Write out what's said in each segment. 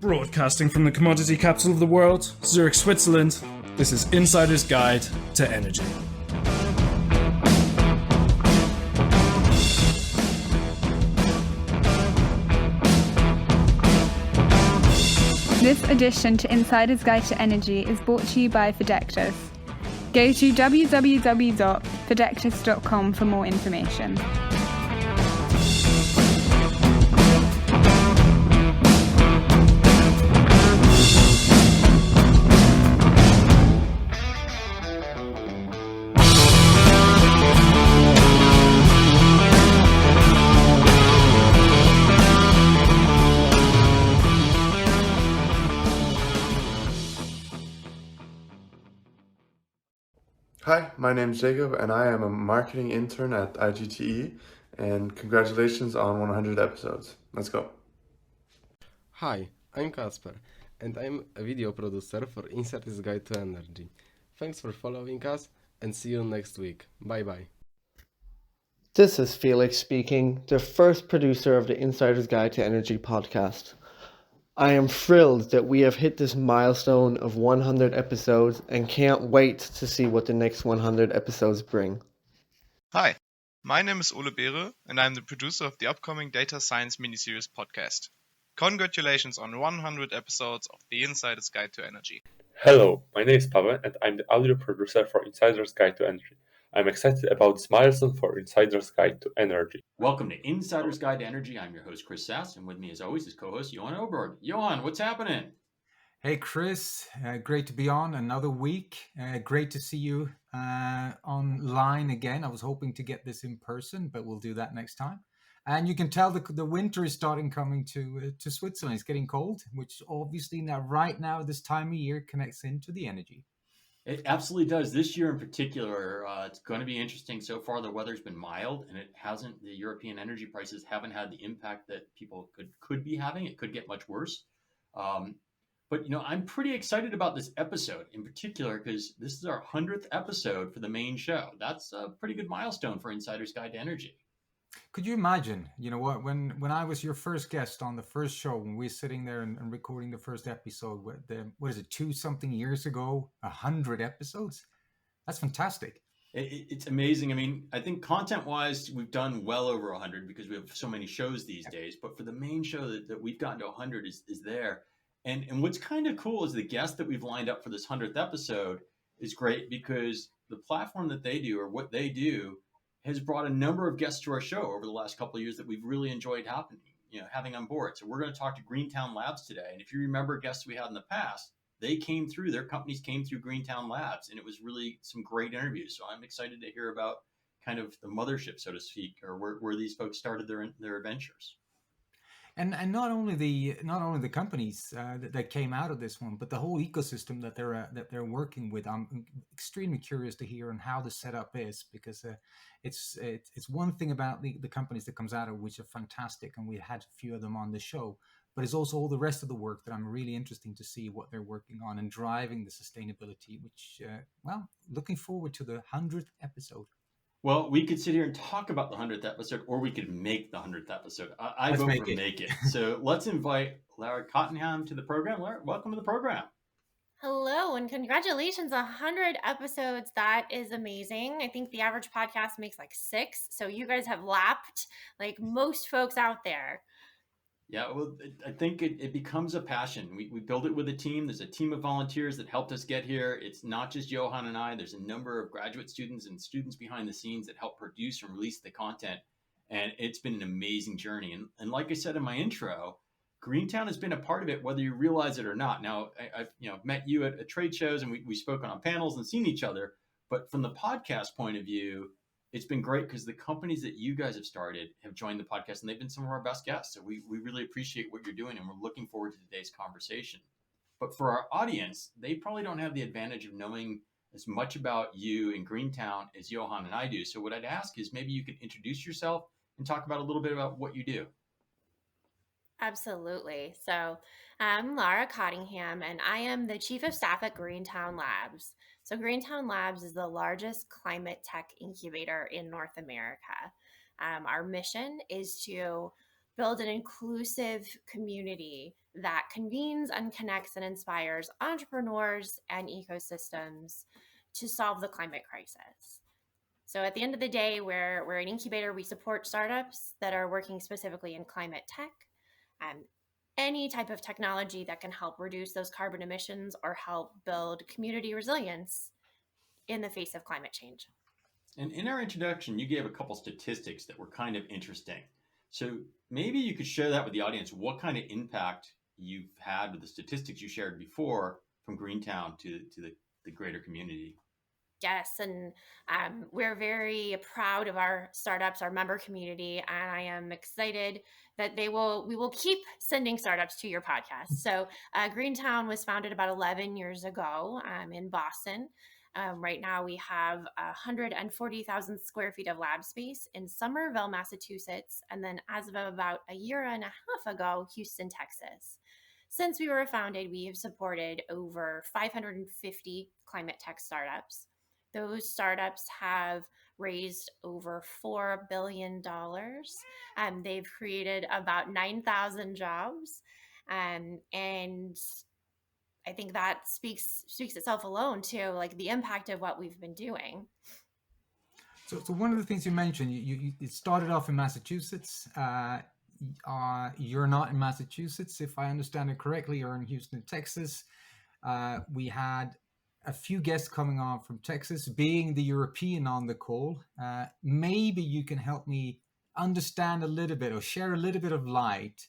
Broadcasting from the commodity capital of the world, Zurich, Switzerland, this is Insider's Guide to Energy. This edition to Insider's Guide to Energy is brought to you by Fidectis. Go to www.fidectis.com for more information. Hi, my name is Jacob and I am a marketing intern at IGTE, and congratulations on 100 episodes. Let's go. Hi, I'm Kasper and I'm a video producer for INSIDER'S Guide to Energy. Thanks for following us and see you next week. Bye bye. This is Felix speaking, the first producer of the Insider's Guide to Energy podcast. I am thrilled that we have hit this milestone of 100 episodes and can't wait to see what the next 100 episodes bring. Hi, my name is Ole Beere and I'm the producer of the upcoming Data Science miniseries podcast. Congratulations on 100 episodes of the Insider's Guide to Energy. Hello, my name is Pavel and I'm the audio producer for Insider's Guide to Energy. I'm excited about this milestone for Insider's Guide to Energy. Welcome to Insider's Guide to Energy. I'm your host, Chris Sass, and with me, as always, is co-host Johan Oberg. Johan, what's happening? Hey, Chris. Great to be on another week. Great to see you online again. I was hoping to get this in person, but we'll do that next time. And you can tell the winter is starting coming to Switzerland. It's getting cold, which obviously right now, this time of year, connects into the energy. It absolutely does. This year in particular, it's going to be interesting. So far, the weather's been mild, and the European energy prices haven't had the impact that people could be having. It could get much worse. But, I'm pretty excited about this episode in particular because this is our 100th episode for the main show. That's a pretty good milestone for Insider's Guide to Energy. Could you imagine, when I was your first guest on the first show, when we were sitting there and recording the first episode, what is it, 2-something years ago, 100 episodes? That's fantastic. It's amazing. I mean, I think content-wise, we've done well over 100 because we have so many shows these days. But for the main show that we've gotten to 100 is there. And what's kind of cool is the guest that we've lined up for this 100th episode is great because the platform that they do or what they do has brought a number of guests to our show over the last couple of years that we've really enjoyed having on board. So we're going to talk to Greentown Labs today. And if you remember guests we had in the past, their companies came through Greentown Labs, and it was really some great interviews. So I'm excited to hear about kind of the mothership, so to speak, or where these folks started their adventures. And not only the companies that came out of this one, but the whole ecosystem that they're working with. I'm extremely curious to hear on how the setup is, because it's one thing about the companies that comes out of which are fantastic, and we had a few of them on the show. But it's also all the rest of the work that I'm really interesting to see what they're working on and driving the sustainability. Which, looking forward to the 100th episode. Well, we could sit here and talk about the 100th episode, or we could make the 100th episode. I vote for make it. So let's invite Lara Cottingham to the program. Lara, welcome to the program. Hello, and congratulations, 100 episodes. That is amazing. I think the average podcast makes like 6. So you guys have lapped like most folks out there. Yeah, well, I think it becomes a passion. We build it with a team. There's a team of volunteers that helped us get here. It's not just Johan and I. There's a number of graduate students and students behind the scenes that help produce and release the content. And it's been an amazing journey. And like I said in my intro, Greentown has been a part of it, whether you realize it or not. Now, I've met you at trade shows, and we've spoken on panels and seen each other. But from the podcast point of view, it's been great because the companies that you guys have started have joined the podcast, and they've been some of our best guests. So we really appreciate what you're doing, and we're looking forward to today's conversation. But for our audience, they probably don't have the advantage of knowing as much about you in Greentown as Johan and I do. So what I'd ask is maybe you could introduce yourself and talk about a little bit about what you do. Absolutely. So I'm Lara Cottingham, and I am the Chief of Staff at Greentown Labs. So Greentown Labs is the largest climate tech incubator in North America. Our mission is to build an inclusive community that convenes and connects and inspires entrepreneurs and ecosystems to solve the climate crisis. So at the end of the day, we're an incubator. We support startups that are working specifically in climate tech, any type of technology that can help reduce those carbon emissions or help build community resilience in the face of climate change. And in our introduction, you gave a couple statistics that were kind of interesting. So maybe you could share that with the audience, what kind of impact you've had with the statistics you shared before from Greentown to the greater community. Yes, and we're very proud of our startups, our member community, and I am excited that we will keep sending startups to your podcast. So Greentown was founded about 11 years ago in Boston. Right now we have 140,000 square feet of lab space in Somerville, Massachusetts, and then as of about a year and a half ago, Houston, Texas. Since we were founded, we have supported over 550 climate tech startups. Those startups have raised over $4 billion. They've created about 9,000 jobs. And I think that speaks itself alone to like the impact of what we've been doing. So one of the things you mentioned, you started off in Massachusetts. You're not in Massachusetts, if I understand it correctly. You're in Houston, Texas. We had a few guests coming on from Texas. Being the European on the call, maybe you can help me understand a little bit or share a little bit of light.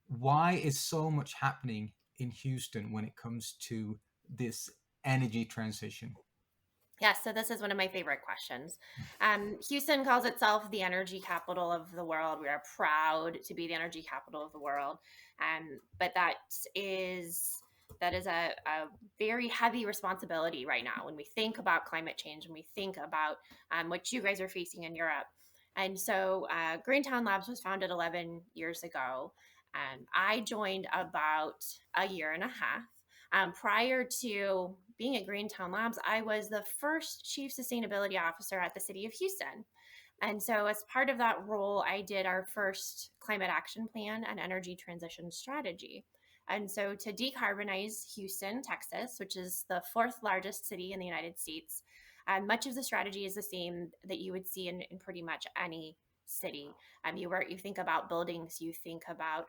Why is so much happening in Houston when it comes to this energy transition? Yes, so this is one of my favorite questions. Houston calls itself the energy capital of the world. We are proud to be the energy capital of the world. But that is a very heavy responsibility right now when we think about climate change and we think about what you guys are facing in Europe. And so Greentown Labs was founded 11 years ago. I joined about a year and a half. Prior to being at Greentown Labs, I was the first chief sustainability officer at the city of Houston. And so as part of that role, I did our first climate action plan and energy transition strategy. And so to decarbonize Houston, Texas, which is the fourth largest city in the United States, much of the strategy is the same that you would see in pretty much any city. You think about buildings, you think about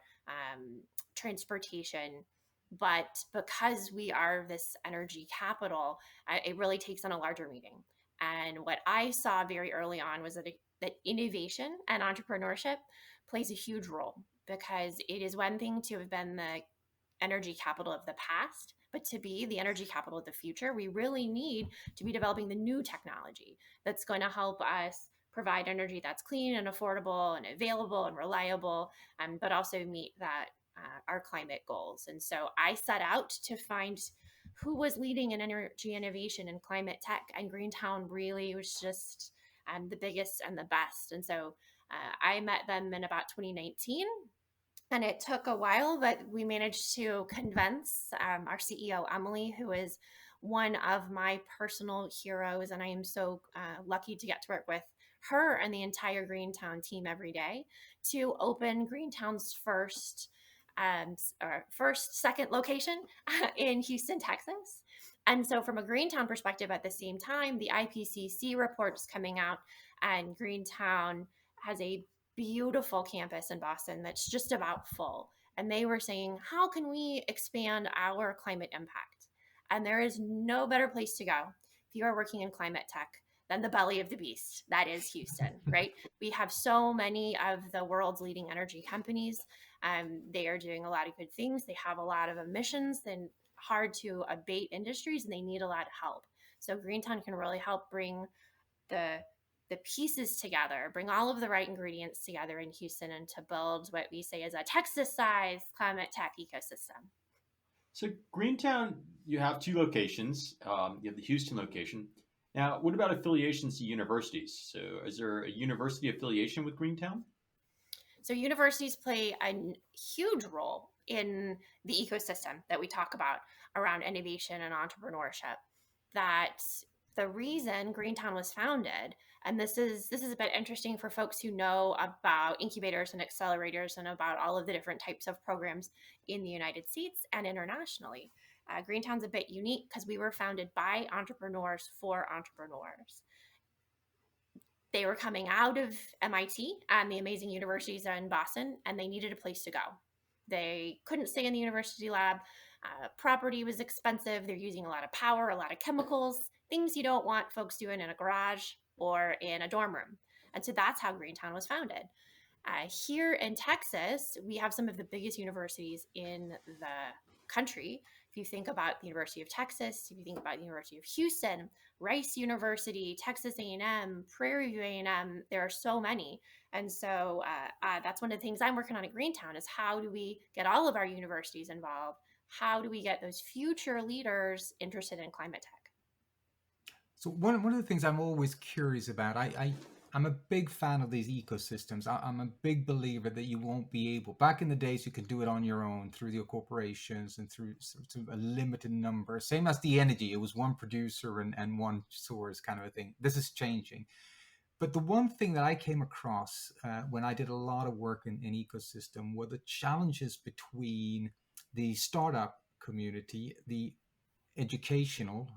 transportation, but because we are this energy capital, it really takes on a larger meaning. And what I saw very early on was that innovation and entrepreneurship plays a huge role, because it is one thing to have been the energy capital of the past, but to be the energy capital of the future, we really need to be developing the new technology that's going to help us provide energy that's clean and affordable and available and reliable, but also meet our climate goals. And so I set out to find who was leading in energy innovation and climate tech, and Greentown really was just the biggest and the best. And so I met them in about 2019. And it took a while, but we managed to convince our CEO, Emily, who is one of my personal heroes. And I am so lucky to get to work with her and the entire Greentown team every day, to open Greentown's second location in Houston, Texas. And so from a Greentown perspective, at the same time, the IPCC report is coming out, and Greentown has a beautiful campus in Boston that's just about full. And they were saying, how can we expand our climate impact? And there is no better place to go if you are working in climate tech than the belly of the beast. That is Houston, right? We have so many of the world's leading energy companies. They are doing a lot of good things. They have a lot of emissions and hard to abate industries, and they need a lot of help. So Greentown can really help bring the pieces together, bring all of the right ingredients together in Houston, and to build what we say is a Texas-sized climate tech ecosystem. So Greentown, you have two locations. You have the Houston location. Now, what about affiliations to universities? So is there a university affiliation with Greentown? So universities play a huge role in the ecosystem that we talk about around innovation and entrepreneurship. That the reason Greentown was founded, and this is a bit interesting for folks who know about incubators and accelerators and about all of the different types of programs in the United States and internationally. Greentown's a bit unique because we were founded by entrepreneurs for entrepreneurs. They were coming out of MIT and the amazing universities in Boston, and they needed a place to go. They couldn't stay in the university lab. Property was expensive. They're using a lot of power, a lot of chemicals, things you don't want folks doing in a garage or in a dorm room. And so that's how Greentown was founded. Here in Texas, we have some of the biggest universities in the country. If you think about the University of Texas, if you think about the University of Houston, Rice University, Texas A&M, Prairie View A&M, there are so many. And so that's one of the things I'm working on at Greentown is how do we get all of our universities involved? How do we get those future leaders interested in climate tech? So one of the things I'm always curious about, I'm a big fan of these ecosystems. I'm a big believer that you won't be able, back in the days, you could do it on your own through your corporations and through a limited number. Same as the energy, it was one producer and one source kind of a thing. This is changing. But the one thing that I came across when I did a lot of work in ecosystem were the challenges between the startup community, the educational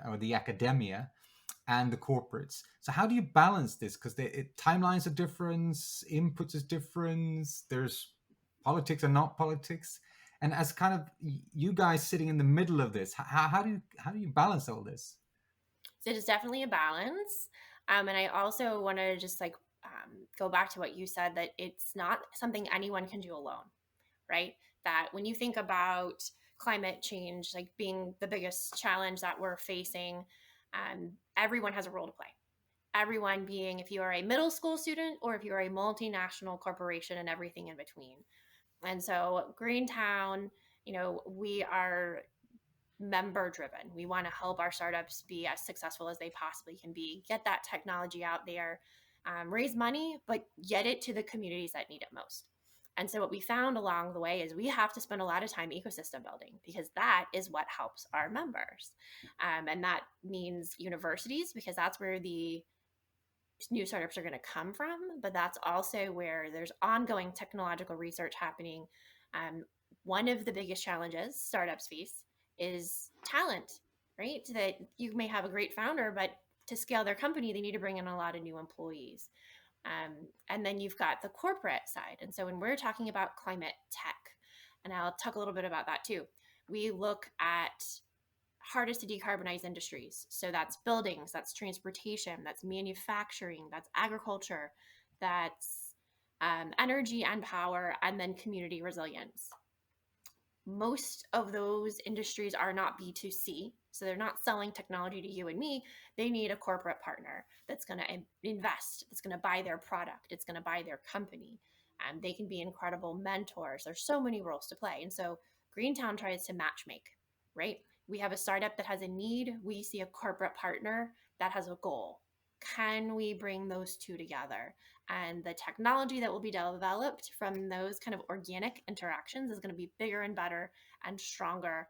or the academia, and the corporates. So how do you balance this? Because timelines are different, inputs is different, there's politics and not politics. And as kind of you guys sitting in the middle of this, how do you balance all this? So it is definitely a balance. And I also want to just go back to what you said, that it's not something anyone can do alone, right? That when you think about climate change, like being the biggest challenge that we're facing, everyone has a role to play. Everyone being, if you are a middle school student or if you are a multinational corporation and everything in between. And so Greentown, we are member driven. We want to help our startups be as successful as they possibly can be, get that technology out there, raise money, but get it to the communities that need it most. And so what we found along the way is we have to spend a lot of time ecosystem building, because that is what helps our members. And that means universities, because that's where the new startups are going to come from, but that's also where there's ongoing technological research happening. One of the biggest challenges startups face is talent, right? That you may have a great founder, but to scale their company, they need to bring in a lot of new employees. And then you've got the corporate side. And so when we're talking about climate tech, and I'll talk a little bit about that too, we look at hardest to decarbonize industries. So that's buildings, that's transportation, that's manufacturing, that's agriculture, that's energy and power, and then community resilience. Most of those industries are not B2C, so they're not selling technology to you and me. They need a corporate partner that's going to invest, that's going to buy their product, it's going to buy their company. They can be incredible mentors. There's so many roles to play. And so Greentown tries to matchmake, right? We have a startup that has a need. We see a corporate partner that has a goal. Can we bring those two together? And the technology that will be developed from those kind of organic interactions is going to be bigger and better and stronger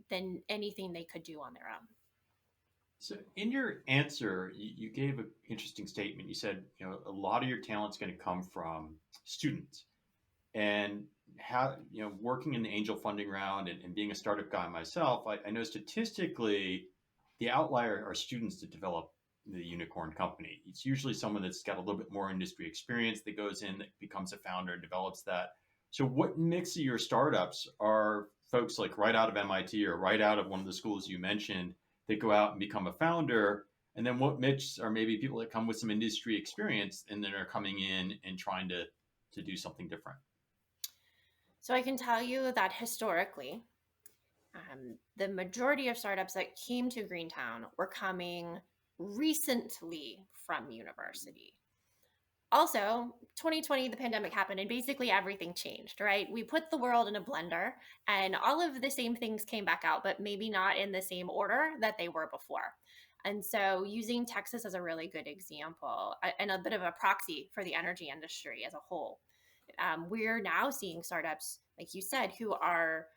than anything they could do on their own. So in your answer, you gave an interesting statement. You said, a lot of your talent's going to come from students. And how, working in the angel funding round and being a startup guy myself, I know statistically the outlier are students that develop the unicorn company. It's usually someone that's got a little bit more industry experience that goes in, that becomes a founder and develops that. So what mix of your startups are folks like right out of MIT or right out of one of the schools you mentioned that go out and become a founder? And then what mix are maybe people that come with some industry experience and then are coming in and trying to do something different? So I can tell you that historically, the majority of startups that came to Greentown were coming recently from university. Also, 2020, the pandemic happened and basically everything changed, right? We put the world in a blender and all of the same things came back out, but maybe not in the same order that they were before. And so using Texas as a really good example and a bit of a proxy for the energy industry as a whole, we're now seeing startups, like you said, who are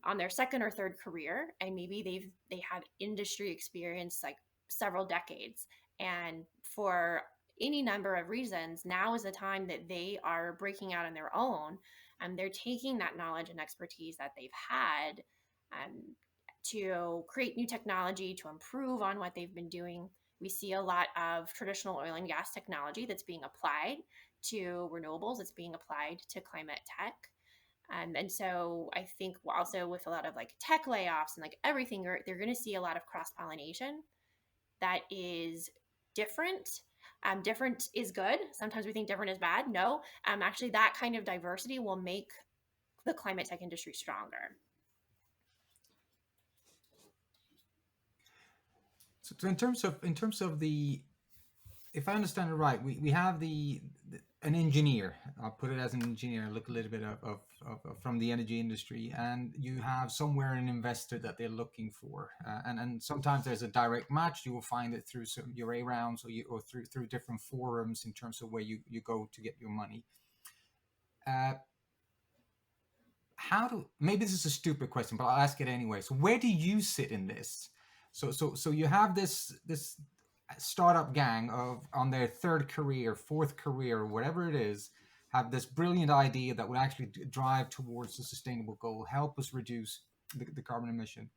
on their second or third career, and maybe they have industry experience like several decades, and for any number of reasons, now is the time that they are breaking out on their own. They're taking that knowledge and expertise that they've had um, to create new technology to improve on what they've been doing. We see a lot of traditional oil and gas technology that's being applied to renewables, it's being applied to climate tech. And so I think also with a lot of like tech layoffs and like everything, they're going to see a lot of cross pollination that is different. Different is good. Sometimes we think different is bad. No, actually, that kind of diversity will make the climate tech industry stronger. So in terms of the, if I understand it right, we have an engineer. I'll put it as an engineer. Look a little bit of from the energy industry, and you have somewhere an investor that they're looking for, and sometimes there's a direct match. You will find it through your A rounds or through different forums in terms of where you go to get your money. Maybe this is a stupid question, but I'll ask it anyway. So where do you sit in this? So you have this startup gang of on their third career, fourth career, whatever it is, have this brilliant idea that will actually drive towards the sustainable goal, help us reduce the carbon emission.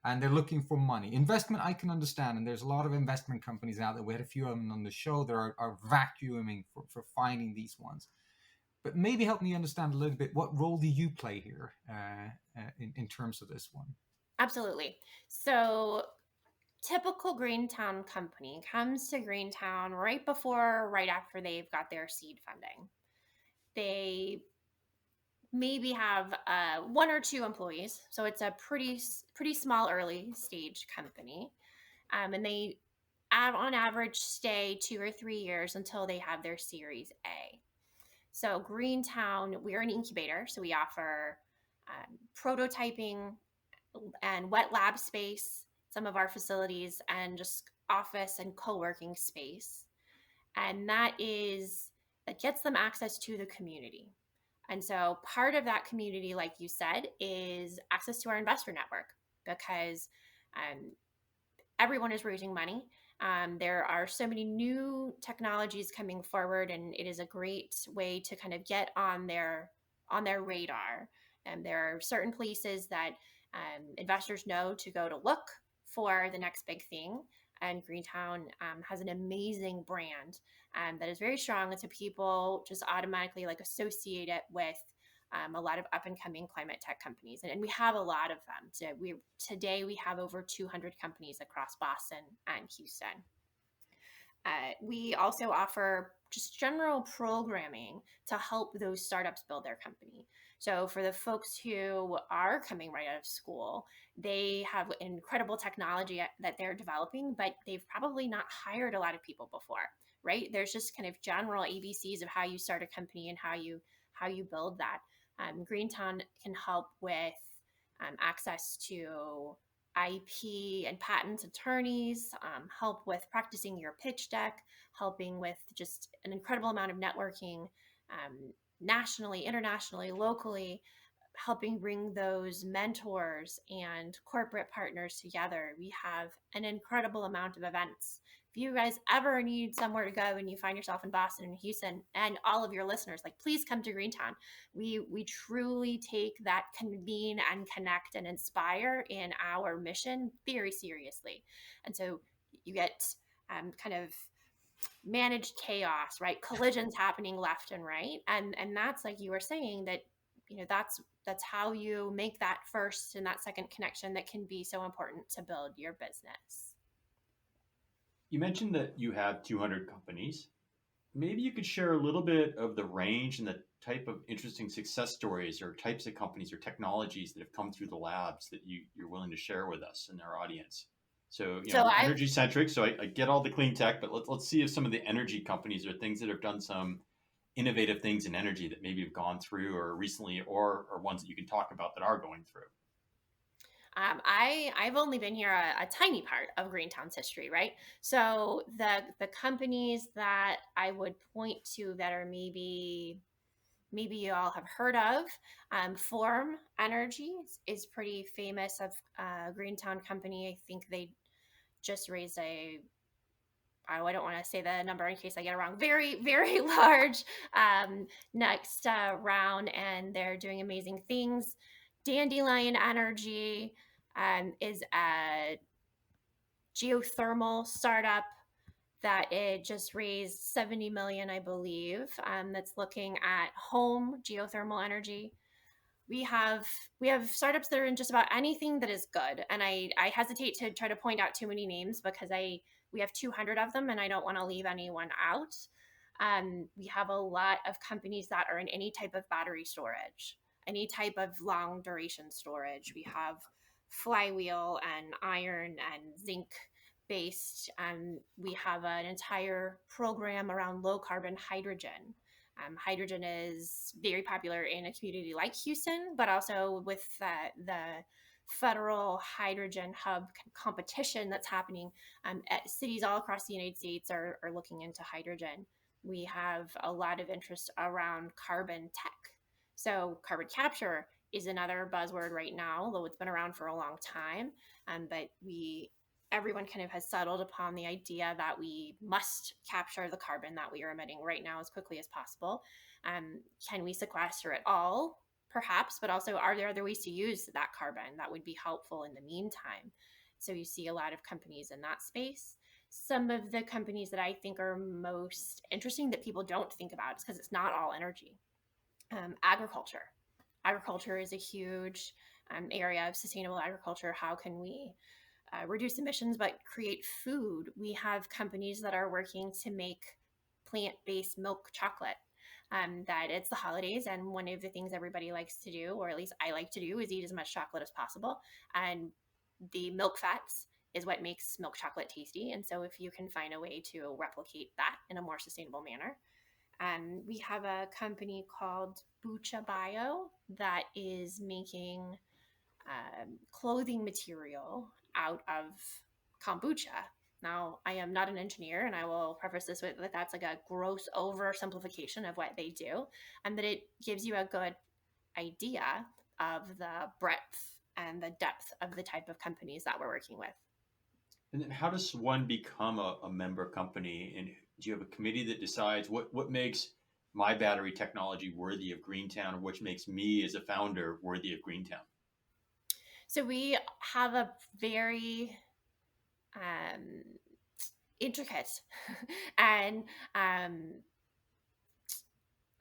And they're looking for money. Investment, I can understand. And there's a lot of investment companies out there. We had a few of them on the show that are vacuuming for finding these ones. But maybe help me understand a little bit, what role do you play here in terms of this one? Absolutely. So typical Greentown company comes to Greentown right after they've got their seed funding. They maybe have one or two employees, so it's a pretty small early stage company, and they on average stay 2 or 3 years until they have their Series A. So Greentown, we're an incubator, so we offer prototyping and wet lab space, some of our facilities, and just office and co-working space. And that gets them access to the community. And so part of that community, like you said, is access to our investor network, because everyone is raising money. There are so many new technologies coming forward, and it is a great way to kind of get on their radar. And there are certain places that investors know to go to look for the next big thing. And Greentown has an amazing brand that is very strong, and so people just automatically like associate it with a lot of up and coming climate tech companies, and we have a lot of them. So today we have over 200 companies across Boston and Houston. We also offer just general programming to help those startups build their company. So for the folks who are coming right out of school, they have incredible technology that they're developing, but they've probably not hired a lot of people before, right? There's just kind of general ABCs of how you start a company and how you build that. Greentown can help with access to IP and patent attorneys, help with practicing your pitch deck, helping with just an incredible amount of networking nationally, internationally, locally, helping bring those mentors and corporate partners together. We have an incredible amount of events. If you guys ever need somewhere to go and you find yourself in Boston and Houston, and all of your listeners, like, please come to Greentown. We truly take that convene and connect and inspire in our mission very seriously. And so you get kind of managed chaos, right? Collisions happening left and right. And that's, like you were saying, that that's how you make that first and that second connection that can be so important to build your business. You mentioned that you have 200 companies. Maybe you could share a little bit of the range and the type of interesting success stories or types of companies or technologies that have come through the labs that you're willing to share with us and our audience. So, energy centric. So I get all the clean tech, but let's see if some of the energy companies are things that have done some innovative things in energy that maybe have gone through or recently, or ones that you can talk about that are going through. I've only been here a tiny part of Greentown's history, right? So the companies that I would point to that are maybe maybe you all have heard of. Form Energy is pretty famous, of Greentown company. I think they just raised I don't want to say the number in case I get it wrong, very, very large next round, and they're doing amazing things. Dandelion Energy is a geothermal startup that it just raised 70 million, I believe, that's looking at home geothermal energy. We have startups that are in just about anything that is good, and I hesitate to try to point out too many names because we have 200 of them and I don't want to leave anyone out. We have a lot of companies that are in any type of battery storage, any type of long duration storage. We have flywheel and iron and zinc based. We have an entire program around low carbon hydrogen. Hydrogen is very popular in a community like Houston, but also with the federal hydrogen hub competition that's happening at cities all across the United States are looking into hydrogen. We have a lot of interest around carbon tech. So carbon capture is another buzzword right now, though it's been around for a long time. But everyone kind of has settled upon the idea that we must capture the carbon that we are emitting right now as quickly as possible. Can we sequester it all? Perhaps, but also are there other ways to use that carbon that would be helpful in the meantime? So you see a lot of companies in that space. Some of the companies that I think are most interesting that people don't think about is because it's not all energy. Agriculture. Agriculture is a huge area of sustainable agriculture. How can we reduce emissions but create food? We have companies that are working to make plant-based milk chocolate. That it's the holidays, and one of the things everybody likes to do, or at least I like to do, is eat as much chocolate as possible. And the milk fats is what makes milk chocolate tasty. And so if you can find a way to replicate that in a more sustainable manner. We have a company called Bucha Bio that is making clothing material out of kombucha. Now, I am not an engineer, and I will preface this with that that's like a gross oversimplification of what they do, and that it gives you a good idea of the breadth and the depth of the type of companies that we're working with. And then how does one become a member company? And do you have a committee that decides what makes my battery technology worthy of Greentown, or which makes me as a founder worthy of Greentown? So we have a very intricate and I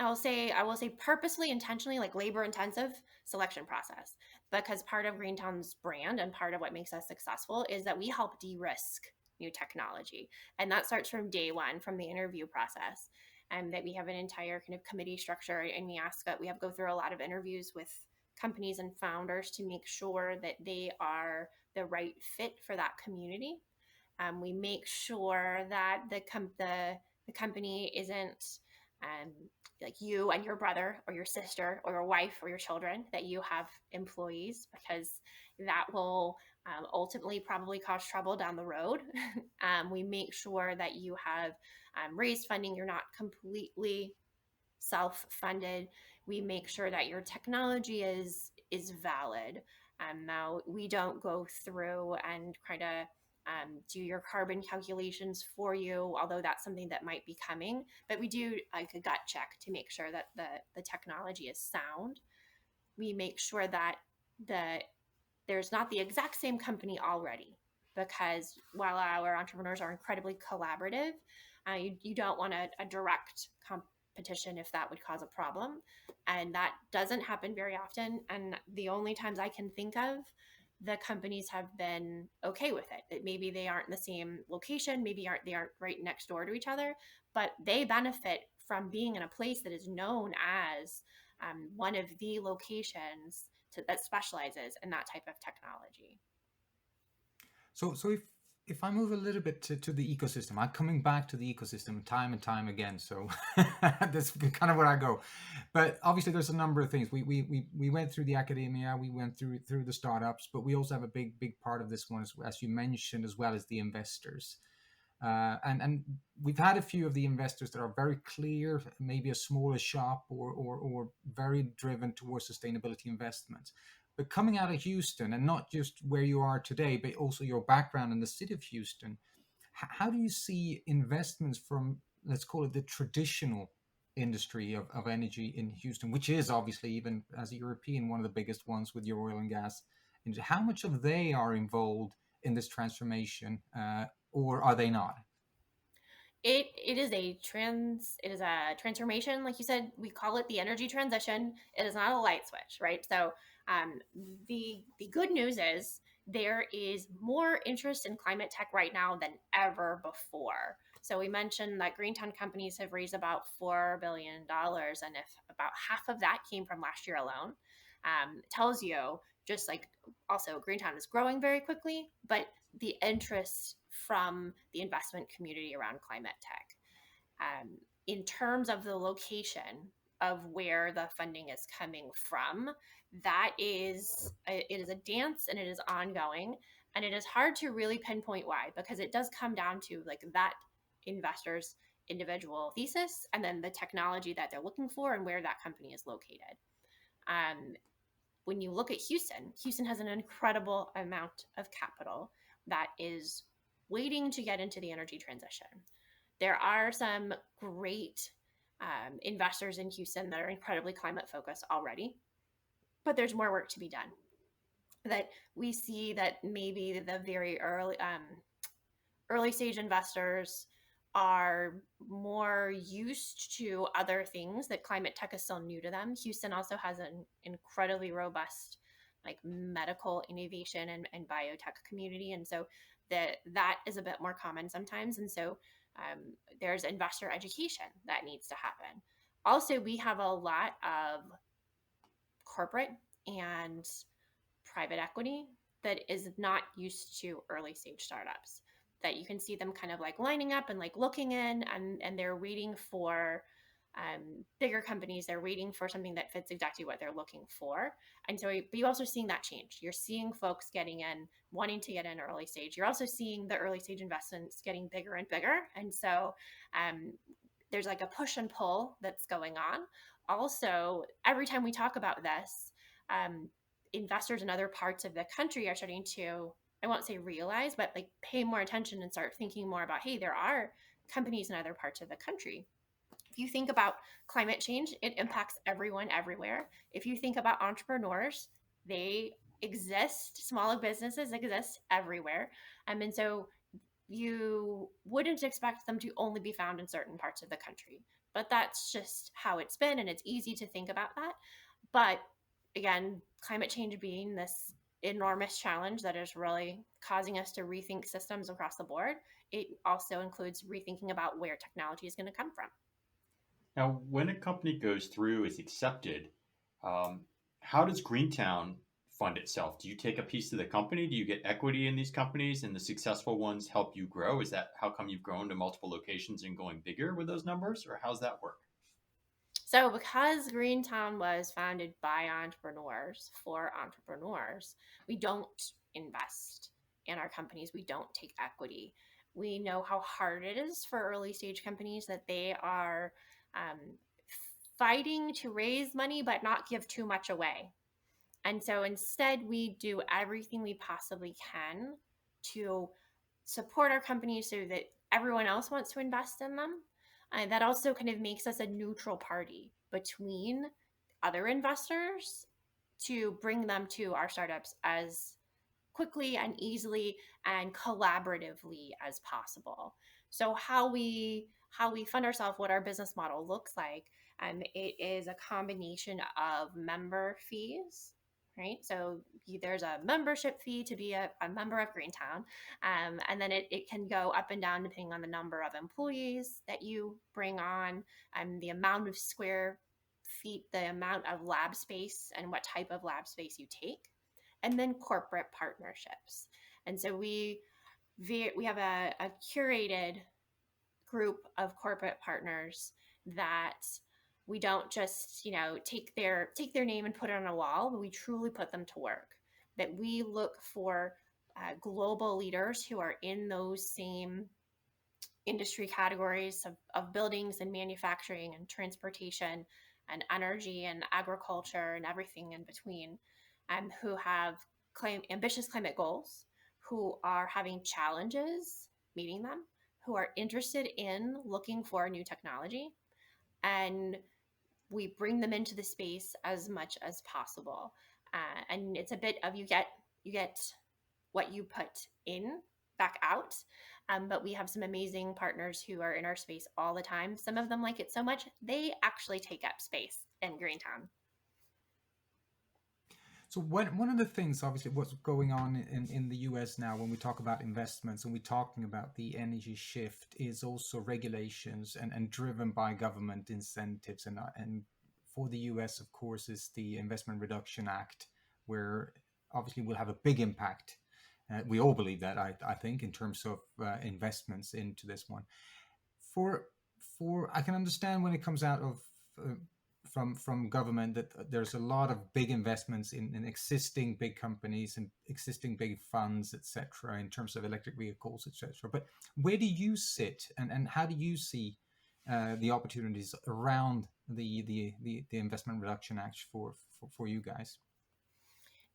will say purposely, intentionally, like labor intensive selection process, because part of Greentown's brand and part of what makes us successful is that we help de-risk new technology. And that starts from day one, from the interview process. And that we have an entire kind of committee structure, and we go through a lot of interviews with companies and founders to make sure that they are the right fit for that community. We make sure that the company isn't like you and your brother or your sister or your wife or your children, that you have employees, because that will ultimately probably cause trouble down the road. We make sure that you have raised funding. You're not completely self-funded. We make sure that your technology is valid. Now, we don't go through and try to do your carbon calculations for you, although that's something that might be coming. But we do like a gut check to make sure that the technology is sound. We make sure that there's not the exact same company already, because while our entrepreneurs are incredibly collaborative, you don't want a direct competition if that would cause a problem. And that doesn't happen very often. And the only times I can think of, the companies have been okay with it. That maybe they aren't in the same location, maybe they aren't right next door to each other, but they benefit from being in a place that is known as one of the locations that specializes in that type of technology. So if I move a little bit to the ecosystem, I'm coming back to the ecosystem time and time again. So that's kind of where I go. But obviously, there's a number of things. We went through the academia, we went through the startups, but we also have a big part of this one, as you mentioned, as well as the investors. And we've had a few of the investors that are very clear, maybe a smaller shop or very driven towards sustainability investments. But coming out of Houston, and not just where you are today, but also your background in the city of Houston, how do you see investments from, let's call it the traditional industry of energy in Houston, which is obviously, even as a European, one of the biggest ones with your oil and gas? And how much of they are involved in this transformation, or are they not? It is a transformation, like you said. We call it the energy transition. It is not a light switch, right? So the good news is there is more interest in climate tech right now than ever before. So we mentioned that Greentown companies have raised about $4 billion, and if about half of that came from last year alone, tells you just like also Greentown is growing very quickly, but the interest from the investment community around climate tech. In terms of the location of where the funding is coming from, it is a dance and it is ongoing, and it is hard to really pinpoint why, because it does come down to like that investor's individual thesis and then the technology that they're looking for and where that company is located. When you look at Houston has an incredible amount of capital that is waiting to get into the energy transition. There are some great investors in Houston that are incredibly climate focused already, but there's more work to be done. That we see that maybe the very early stage investors are more used to other things, that climate tech is still new to them. Houston also has an incredibly robust like medical innovation and biotech community, and so that is a bit more common sometimes. And so there's investor education that needs to happen. Also, we have a lot of corporate and private equity that is not used to early stage startups, that you can see them kind of like lining up and like looking in, and they're waiting for bigger companies. They're waiting for something that fits exactly what they're looking for. And so you're also seeing that change. You're seeing folks getting in, wanting to get in early stage. You're also seeing the early stage investments getting bigger and bigger. And so there's like a push and pull that's going on. Also, every time we talk about this, investors in other parts of the country are starting to, I won't say realize, but like pay more attention and start thinking more about, hey, there are companies in other parts of the country. If you think about climate change, it impacts everyone everywhere. If you think about entrepreneurs, they exist, small businesses exist everywhere. And so you wouldn't expect them to only be found in certain parts of the country. But that's just how it's been, and it's easy to think about that. But again, climate change being this enormous challenge that is really causing us to rethink systems across the board, it also includes rethinking about where technology is going to come from. Now, when a company goes through, is accepted, how does Greentown fund itself? Do you take a piece of the company? Do you get equity in these companies, and the successful ones help you grow? Is that how come you've grown to multiple locations and going bigger with those numbers, or how's that work? So because Greentown was founded by entrepreneurs for entrepreneurs, we don't invest in our companies. We don't take equity. We know how hard it is for early stage companies, that they are fighting to raise money but not give too much away. And so instead, we do everything we possibly can to support our companies so that everyone else wants to invest in them. And that also kind of makes us a neutral party between other investors to bring them to our startups as quickly and easily and collaboratively as possible. So how we fund ourselves, what our business model looks like, it is a combination of member fees, right? So there's a membership fee to be a member of Greentown, and then it can go up and down depending on the number of employees that you bring on, and the amount of square feet, the amount of lab space, and what type of lab space you take, and then corporate partnerships. And so we have a curated group of corporate partners that we don't just take their name and put it on a wall, but we truly put them to work. That we look for global leaders who are in those same industry categories of buildings and manufacturing and transportation and energy and agriculture and everything in between, who have ambitious climate goals, who are having challenges meeting them, who are interested in looking for new technology, and we bring them into the space as much as possible. And it's a bit of you get what you put in back out. But we have some amazing partners who are in our space all the time. Some of them like it so much they actually take up space in Greentown. So one of the things, obviously, what's going on in the US now when we talk about investments and we're talking about the energy shift is also regulations and driven by government incentives. And for the US, of course, is the Investment Reduction Act, where obviously will have a big impact. We all believe that, I think, in terms of investments into this one. For I can understand when it comes out of from government that there's a lot of big investments in existing big companies and existing big funds, etc., in terms of electric vehicles, etc. But where do you sit, and how do you see the opportunities around the Investment Reduction Act for you guys?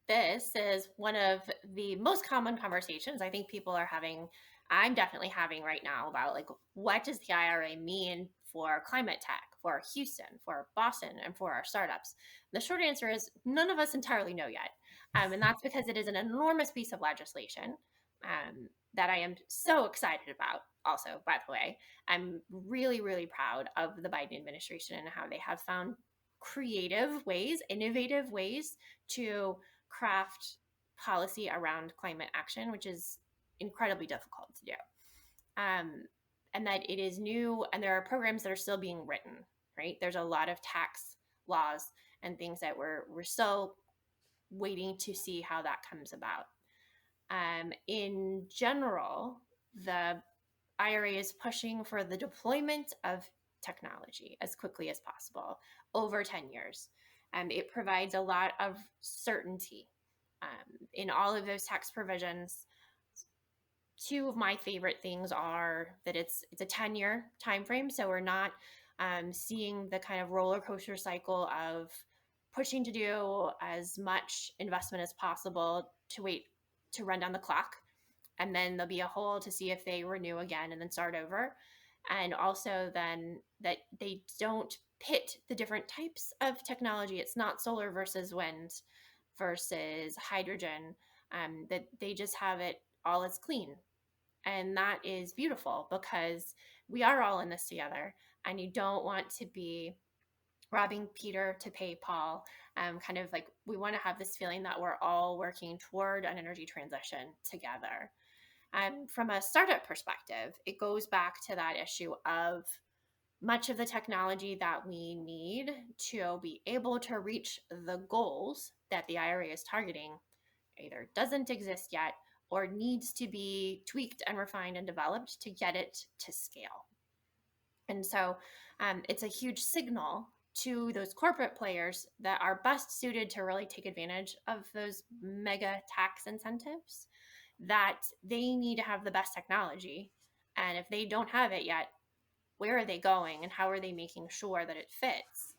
This is one of the most common conversations I think people are having. I'm definitely having right now about like, what does the IRA mean for climate tech, for Houston, for Boston, and for our startups? The short answer is none of us entirely know yet. And that's because it is an enormous piece of legislation that I am so excited about. Also, by the way, I'm really, really proud of the Biden administration and how they have found creative ways, innovative ways to craft policy around climate action, which is incredibly difficult to do. And that it is new, and there are programs that are still being written, right? There's a lot of tax laws and things that we're still waiting to see how that comes about. In general, the IRA is pushing for the deployment of technology as quickly as possible over 10 years. It provides a lot of certainty in all of those tax provisions. Two of my favorite things are that it's a 10-year time frame, so we're not seeing the kind of roller coaster cycle of pushing to do as much investment as possible to wait to run down the clock, and then there'll be a hole to see if they renew again and then start over. And also then that they don't pit the different types of technology. It's not solar versus wind versus hydrogen, that they just have it all as clean. And that is beautiful because we are all in this together, and you don't want to be robbing Peter to pay Paul. Kind of like we want to have this feeling that we're all working toward an energy transition together. From a startup perspective, it goes back to that issue of much of the technology that we need to be able to reach the goals that the IRA is targeting either doesn't exist yet or needs to be tweaked and refined and developed to get it to scale. And so it's a huge signal to those corporate players that are best suited to really take advantage of those mega tax incentives, that they need to have the best technology. And if they don't have it yet, where are they going and how are they making sure that it fits?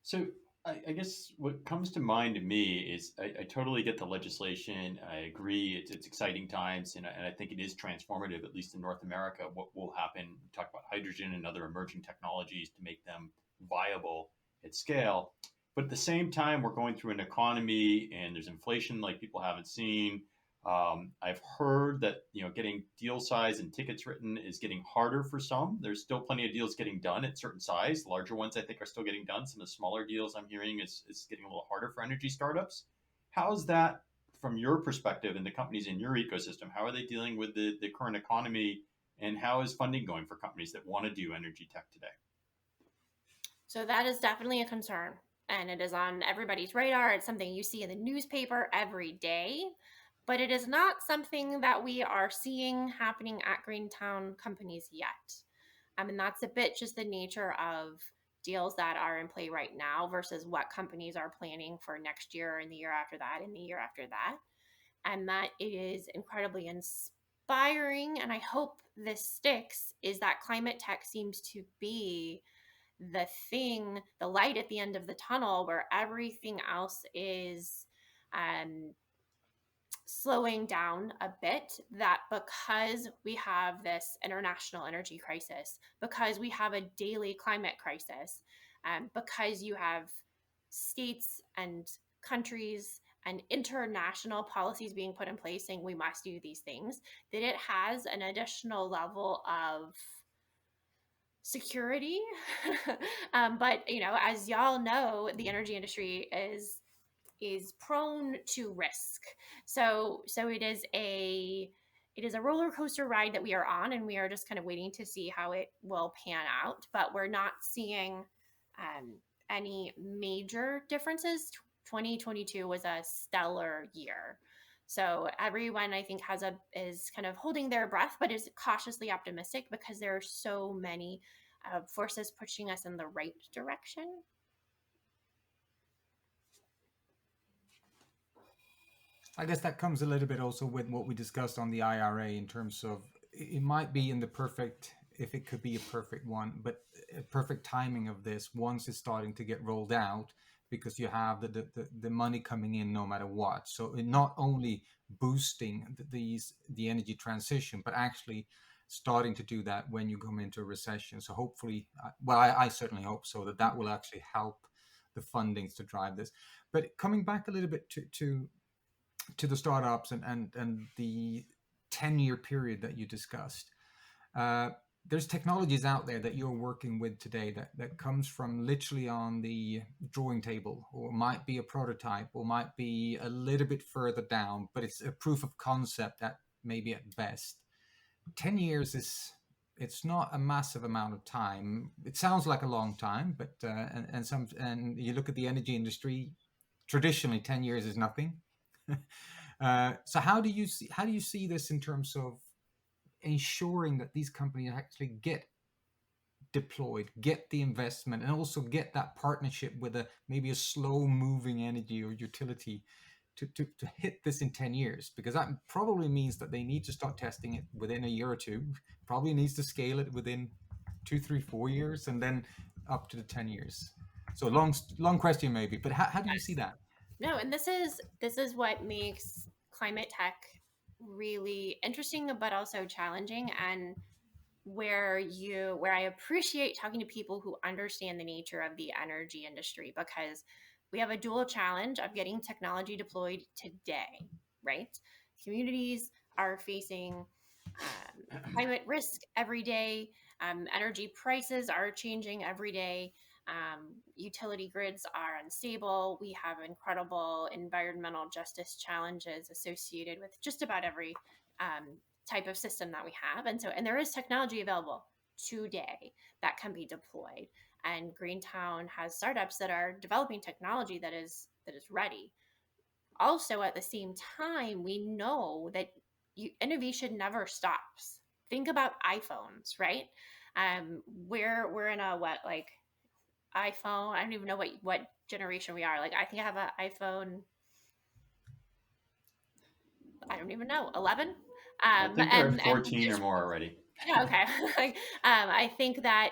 So I guess what comes to mind to me is I totally get the legislation. I agree. It's exciting times, and I think it is transformative, at least in North America, what will happen. We talk about hydrogen and other emerging technologies to make them viable at scale. But at the same time, we're going through an economy and there's inflation like people haven't seen. I've heard that getting deal size and tickets written is getting harder for some. There's still plenty of deals getting done at certain size. Larger ones, I think, are still getting done. Some of the smaller deals I'm hearing is getting a little harder for energy startups. How's that from your perspective and the companies in your ecosystem? How are they dealing with the current economy, and how is funding going for companies that want to do energy tech today? So that is definitely a concern, and it is on everybody's radar. It's something you see in the newspaper every day. But it is not something that we are seeing happening at Greentown companies yet. And that's a bit just the nature of deals that are in play right now versus what companies are planning for next year and the year after that and the year after that. And that it is incredibly inspiring, and I hope this sticks, is that climate tech seems to be the thing, the light at the end of the tunnel where everything else is slowing down a bit, that because we have this international energy crisis, because we have a daily climate crisis, because you have states and countries and international policies being put in place saying we must do these things, that it has an additional level of security. But as y'all know, the energy industry is prone to risk. So it is a roller coaster ride that we are on, and we are just kind of waiting to see how it will pan out. But we're not seeing any major differences. 2022 was a stellar year. So everyone, I think, is kind of holding their breath, but is cautiously optimistic because there are so many forces pushing us in the right direction. I guess that comes a little bit also with what we discussed on the IRA in terms of it might be in the perfect, if it could be a perfect one, but a perfect timing of this once it's starting to get rolled out, because you have the money coming in no matter what. So it not only boosting the energy transition, but actually starting to do that when you come into a recession. So hopefully, I certainly hope so, that will actually help the fundings to drive this. But coming back a little bit to the startups and the 10-year period that you discussed, there's technologies out there that you're working with today that comes from literally on the drawing table, or might be a prototype, or might be a little bit further down, but it's a proof of concept that maybe at best. 10 years it's not a massive amount of time. It sounds like a long time, but and you look at the energy industry, traditionally 10 years is nothing. So how do you see this in terms of ensuring that these companies actually get deployed, get the investment, and also get that partnership with maybe a slow moving energy or utility to hit this in 10 years? Because that probably means that they need to start testing it within a year or two, probably needs to scale it within 2, 3, 4 years, and then up to the 10 years. So long question maybe, but how do you see that? No, and this is what makes climate tech really interesting, but also challenging, and where I appreciate talking to people who understand the nature of the energy industry, because we have a dual challenge of getting technology deployed today, right? Communities are facing climate risk every day. Energy prices are changing every day. Utility grids are unstable. We have incredible environmental justice challenges associated with just about every type of system that we have. And there is technology available today that can be deployed. And Greentown has startups that are developing technology that is ready. Also, at the same time, we know that innovation never stops. Think about iPhones, right? We're in a iPhone. I don't even know what generation we are. Like, I think I have an iPhone. I don't even know, 11. I think they're 14 or more already. Yeah, okay. I think that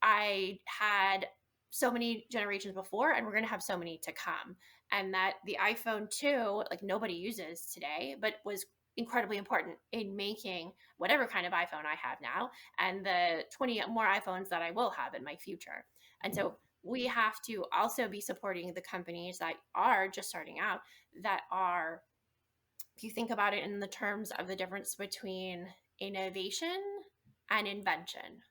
I had so many generations before, and we're going to have so many to come. And that the iPhone 2, like, nobody uses today, but was incredibly important in making whatever kind of iPhone I have now, and the 20 more iPhones that I will have in my future. And so we have to also be supporting the companies that are just starting out, that are, if you think about it in the terms of the difference between innovation and invention,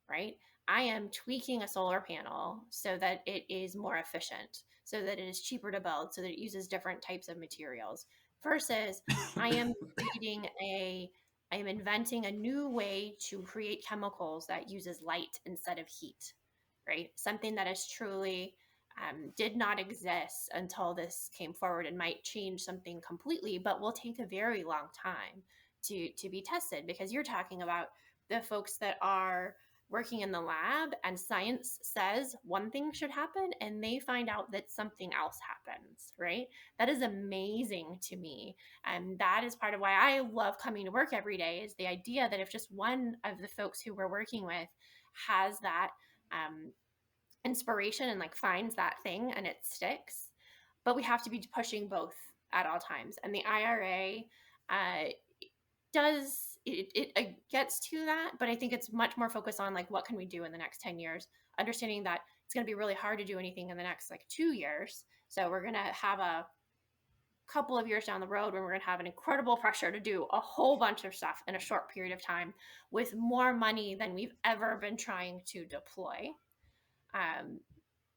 right? I am tweaking a solar panel so that it is more efficient, so that it is cheaper to build, so that it uses different types of materials, versus I am inventing a new way to create chemicals that uses light instead of heat, right? Something that is truly did not exist until this came forward, and might change something completely, but will take a very long time to be tested, because you're talking about the folks that are working in the lab and science says one thing should happen and they find out that something else happens, right? That is amazing to me. And that is part of why I love coming to work every day, is the idea that if just one of the folks who we're working with has that inspiration and like finds that thing and it sticks, but we have to be pushing both at all times. And the IRA does it gets to that, but I think it's much more focused on like what can we do in the next 10 years, understanding that it's going to be really hard to do anything in the next like 2 years. So we're going to have a couple of years down the road when we're going to have an incredible pressure to do a whole bunch of stuff in a short period of time with more money than we've ever been trying to deploy.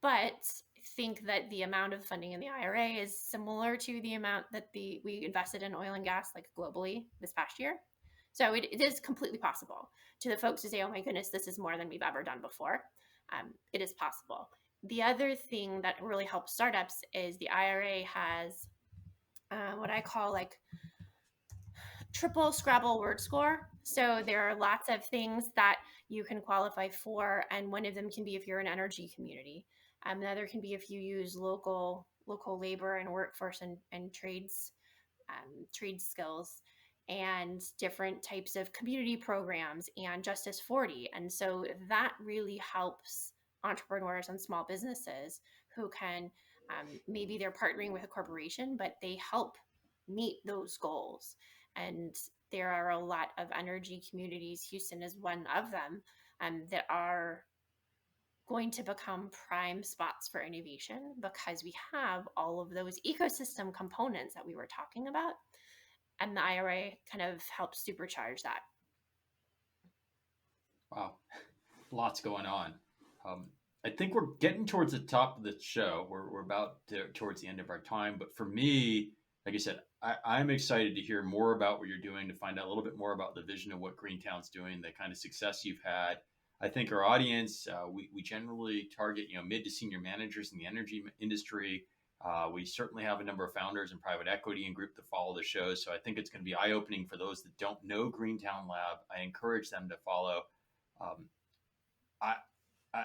But think that the amount of funding in the IRA is similar to the amount that we invested in oil and gas like globally this past year. So it is completely possible. To the folks who say, oh my goodness, this is more than we've ever done before, it is possible. The other thing that really helps startups is the IRA has what I call like triple Scrabble word score. So there are lots of things that you can qualify for, and one of them can be if you're an energy community. The other can be if you use local labor and workforce and trades trade skills and different types of community programs and Justice 40. And so that really helps entrepreneurs and small businesses who can maybe they're partnering with a corporation, but they help meet those goals. And there are a lot of energy communities, Houston is one of them, that are going to become prime spots for innovation because we have all of those ecosystem components that we were talking about. And the IRA kind of helps supercharge that. Wow, lots going on. I think we're getting towards the top of the show. We're about towards the end of our time. But for me, like I said, I'm excited to hear more about what you're doing, to find out a little bit more about the vision of what Greentown's doing, the kind of success you've had. I think our audience, we generally target mid to senior managers in the energy industry. We certainly have a number of founders in private equity and group that follow the show. So I think it's going to be eye-opening for those that don't know Greentown Lab. I encourage them to follow.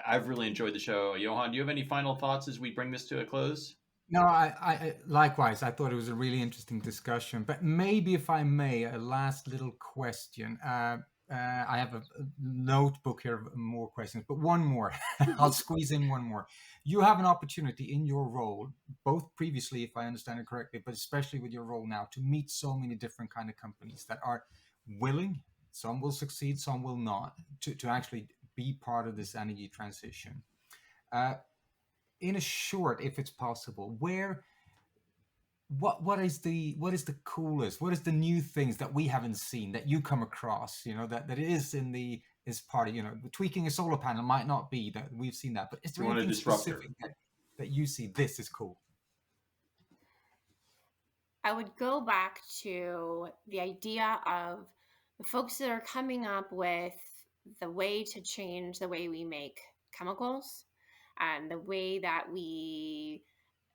I've really enjoyed the show. Johan, do you have any final thoughts as we bring this to a close? No, I likewise. I thought it was a really interesting discussion. But maybe, if I may, a last little question. I have a notebook here of more questions, but one more. I'll squeeze in one more. You have an opportunity in your role, both previously, if I understand it correctly, but especially with your role now, to meet so many different kind of companies that are willing. Some will succeed, some will not, to actually be part of this energy transition. In a short, if it's possible, what is the coolest, what is the new things that we haven't seen that you come across, that is part of, the tweaking a solar panel might not be that we've seen that, but is there anything specific that you see this is cool? I would go back to the idea of the folks that are coming up with the way to change the way we make chemicals and the way that we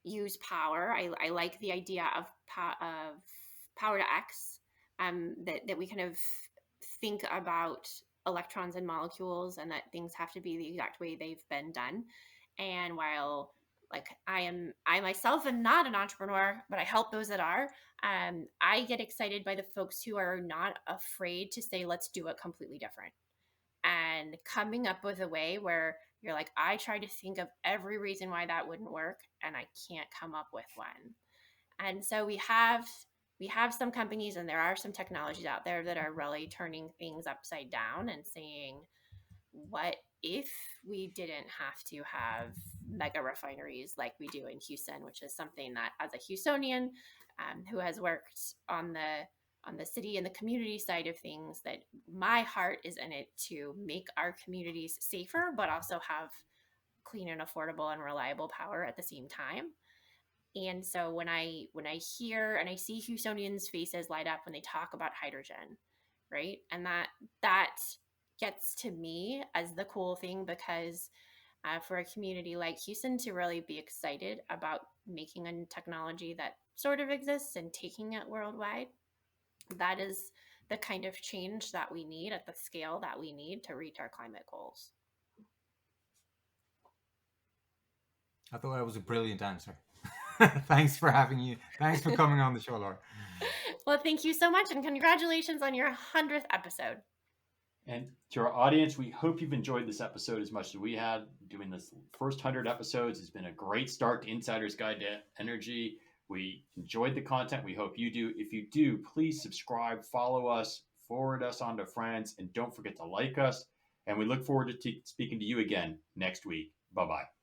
use power. I like the idea of power to X, that we kind of think about electrons and molecules and that things have to be the exact way they've been done. And while like I myself am not an entrepreneur, but I help those that are. I get excited by the folks who are not afraid to say, let's do it completely different. And coming up with a way where you're like, I try to think of every reason why that wouldn't work, and I can't come up with one. And so we have some companies, and there are some technologies out there that are really turning things upside down and saying, what if we didn't have to have mega refineries like we do in Houston, which is something that, as a Houstonian who has worked on the city and the community side of things, that my heart is in it to make our communities safer, but also have clean and affordable and reliable power at the same time. And so when I hear and I see Houstonians' faces light up when they talk about hydrogen, right? And that gets to me as the cool thing, because for a community like Houston to really be excited about making a technology that sort of exists and taking it worldwide, that is the kind of change that we need at the scale that we need to reach our climate goals. I thought that was a brilliant answer. Thanks for having you. Thanks for coming on the show, Lara. Well, thank you so much, and congratulations on your 100th episode. And to our audience, we hope you've enjoyed this episode as much as we had. Doing this first 100 episodes has been a great start to Insider's Guide to Energy. We enjoyed the content. We hope you do. If you do, please subscribe, follow us, forward us on to friends, and don't forget to like us. And we look forward to speaking to you again next week. Bye-bye.